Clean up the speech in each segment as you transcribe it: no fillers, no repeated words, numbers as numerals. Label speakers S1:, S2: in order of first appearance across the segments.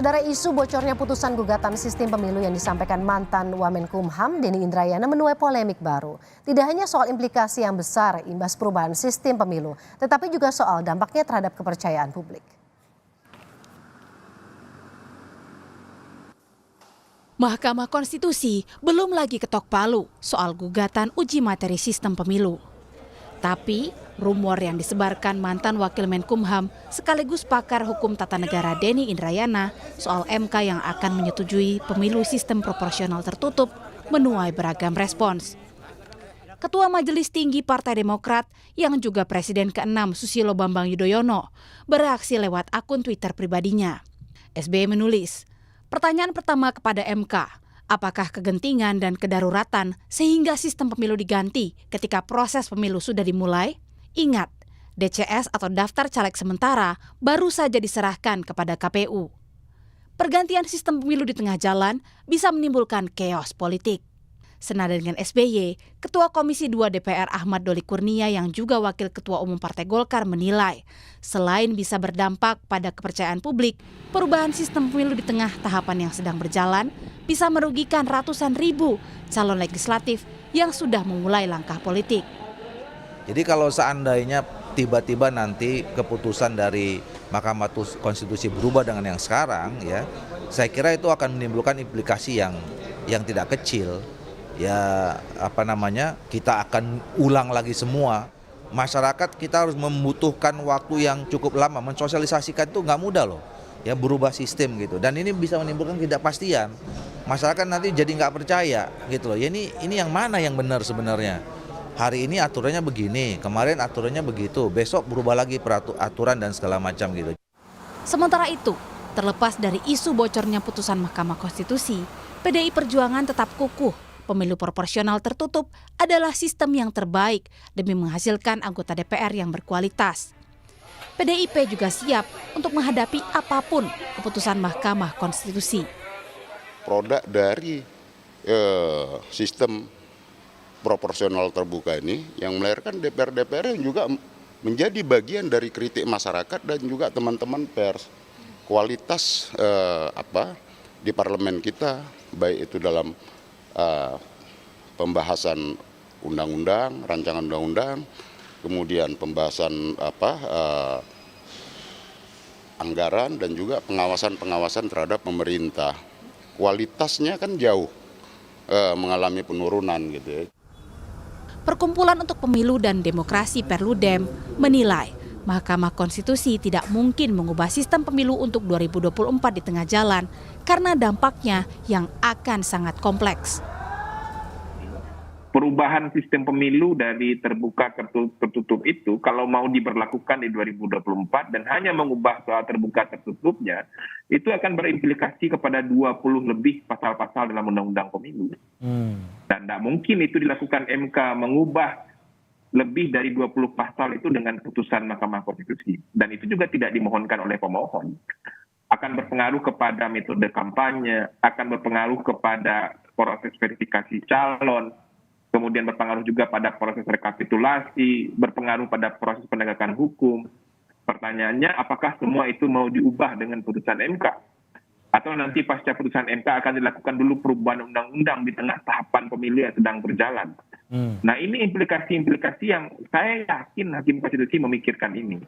S1: Saudara, isu bocornya putusan gugatan sistem pemilu yang disampaikan mantan Wamenkumham Denny Indrayana menuai polemik baru. Tidak hanya soal implikasi yang besar imbas perubahan sistem pemilu, tetapi juga soal dampaknya terhadap kepercayaan publik.
S2: Mahkamah Konstitusi belum lagi ketok palu soal gugatan uji materi sistem pemilu. Tapi rumor yang disebarkan mantan Wakil Menkumham sekaligus pakar hukum tata negara Denny Indrayana soal MK yang akan menyetujui pemilu sistem proporsional tertutup menuai beragam respons. Ketua Majelis Tinggi Partai Demokrat yang juga Presiden ke-6 Susilo Bambang Yudhoyono bereaksi lewat akun Twitter pribadinya. SBY menulis, pertanyaan pertama kepada MK, apakah kegentingan dan kedaruratan sehingga sistem pemilu diganti ketika proses pemilu sudah dimulai? Ingat, DCS atau daftar caleg sementara baru saja diserahkan kepada KPU. Pergantian sistem pemilu di tengah jalan bisa menimbulkan chaos politik. Senada dengan SBY, Ketua Komisi 2 DPR Ahmad Doli Kurnia yang juga Wakil Ketua Umum Partai Golkar menilai, selain bisa berdampak pada kepercayaan publik, perubahan sistem pemilu di tengah tahapan yang sedang berjalan bisa merugikan ratusan ribu calon legislatif yang sudah memulai langkah politik.
S3: Jadi kalau seandainya tiba-tiba nanti keputusan dari Mahkamah Konstitusi berubah dengan yang sekarang, ya, saya kira itu akan menimbulkan implikasi yang tidak kecil. Ya, kita akan ulang lagi semua. Masyarakat kita harus membutuhkan waktu yang cukup lama, mensosialisasikan itu nggak mudah loh. Ya, berubah sistem gitu, dan ini bisa menimbulkan ketidakpastian. Masyarakat nanti jadi nggak percaya gitu loh. Ya, ini yang mana yang benar sebenarnya? Hari ini aturannya begini, kemarin aturannya begitu, besok berubah lagi peraturan dan segala macam gitu.
S2: Sementara itu, terlepas dari isu bocornya putusan Mahkamah Konstitusi, PDI Perjuangan tetap kukuh. Pemilu proporsional tertutup adalah sistem yang terbaik demi menghasilkan anggota DPR yang berkualitas. PDIP juga siap untuk menghadapi apapun keputusan Mahkamah Konstitusi.
S4: Produk dari sistem proporsional terbuka ini yang melahirkan DPR-DPR yang juga menjadi bagian dari kritik masyarakat dan juga teman-teman pers. Kualitas di parlemen kita, baik itu dalam pembahasan undang-undang, rancangan undang-undang, kemudian pembahasan anggaran dan juga pengawasan terhadap pemerintah. Kualitasnya kan jauh mengalami penurunan gitu ya.
S2: Perkumpulan untuk Pemilu dan Demokrasi Perludem menilai Mahkamah Konstitusi tidak mungkin mengubah sistem pemilu untuk 2024 di tengah jalan karena dampaknya yang akan sangat kompleks.
S5: Perubahan sistem pemilu dari terbuka ke tertutup itu kalau mau diberlakukan di 2024 dan hanya mengubah soal terbuka tertutupnya, itu akan berimplikasi kepada 20 lebih pasal-pasal dalam undang-undang pemilu. Dan tidak mungkin itu dilakukan MK mengubah lebih dari 20 pasal itu dengan putusan Mahkamah Konstitusi. Dan itu juga tidak dimohonkan oleh pemohon. Akan berpengaruh kepada metode kampanye, akan berpengaruh kepada proses verifikasi calon, kemudian berpengaruh juga pada proses rekapitulasi, berpengaruh pada proses penegakan hukum. Pertanyaannya, apakah semua itu mau diubah dengan putusan MK? Atau nanti pasca putusan MK akan dilakukan dulu perubahan undang-undang di tengah tahapan pemilu yang sedang berjalan. Nah, ini implikasi-implikasi yang saya yakin Hakim Konstitusi memikirkan ini.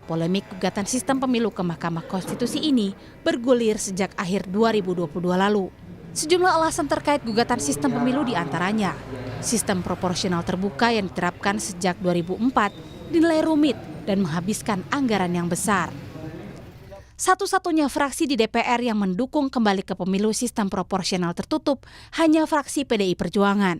S2: Polemik gugatan sistem pemilu ke Mahkamah Konstitusi ini bergulir sejak akhir 2022 lalu. Sejumlah alasan terkait gugatan sistem pemilu diantaranya, sistem proporsional terbuka yang diterapkan sejak 2004 dinilai rumit dan menghabiskan anggaran yang besar. Satu-satunya fraksi di DPR yang mendukung kembali ke pemilu sistem proporsional tertutup hanya fraksi PDI Perjuangan.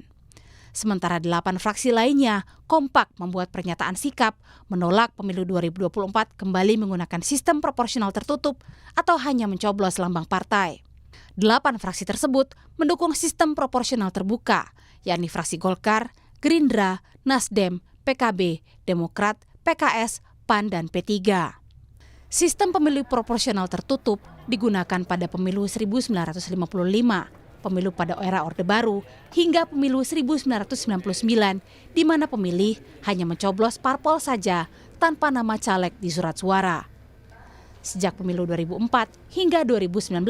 S2: Sementara 8 fraksi lainnya kompak membuat pernyataan sikap menolak pemilu 2024 kembali menggunakan sistem proporsional tertutup atau hanya mencoblos lambang partai. 8 fraksi tersebut mendukung sistem proporsional terbuka, yakni fraksi Golkar, Gerindra, Nasdem, PKB, Demokrat, PKS, PAN, dan P3. Sistem pemilu proporsional tertutup digunakan pada pemilu 1955, pemilu pada era Orde Baru, hingga pemilu 1999, di mana pemilih hanya mencoblos parpol saja tanpa nama caleg di surat suara. Sejak pemilu 2004 hingga 2019,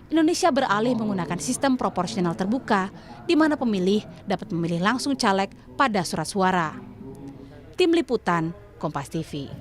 S2: Indonesia beralih menggunakan sistem proporsional terbuka, di mana pemilih dapat memilih langsung caleg pada surat suara. Tim Liputan, Kompas TV.